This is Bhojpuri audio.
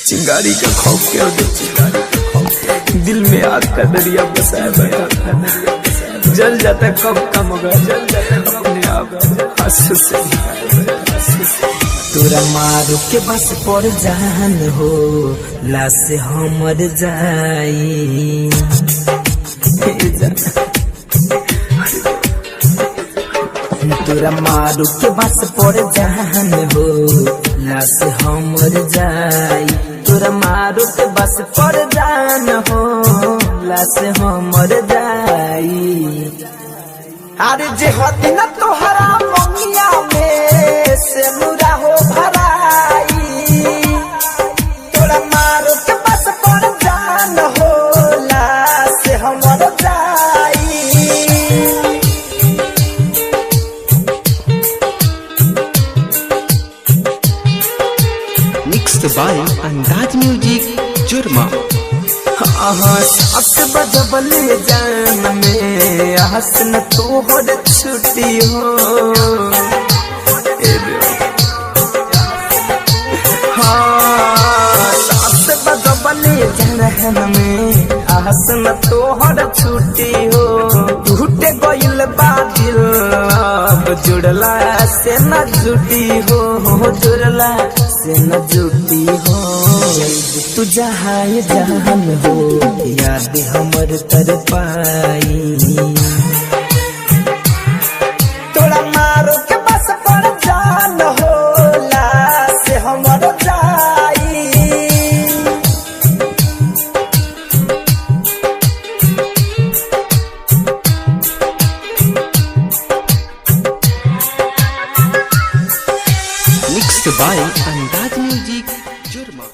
चिंगारी का खौफ क्या होता, चिंगारी का खौफ दिल में आग का दरिया बसाए बैठा, जल जाता कब का मगर जल जाता अपने आप आंसू से। तोरा मारू के बस पर जान हो लाश हमर जाई, तोरा मारू के बस पर जान हो लाश हमर जाई, तोरा मारू के बस पर जान हो लाश हमर जाई। अरे जे होती न तोहरा मंगिया में से मुरा हो भराई, तोरा मारू के बस पर जान हो लाश हमर जाई। Mixed by अंदाज म्यूजिक जुर्मा। सास बजबले जान में हसन तोहर छुट्टी हो, सास बजबले जान में हसन तोहर छुट्टी हो। टूट गइल बा दिल अब जुड़ला से न जुटी हो, जुड़ला से न जुटी हो। तू जहाँ जहान हो याद हमर तर पाई, तोरा मारो के बस पर जान हो लाश हमर जाई। Mixed by अंदाज म्यूजिक जुर्मा।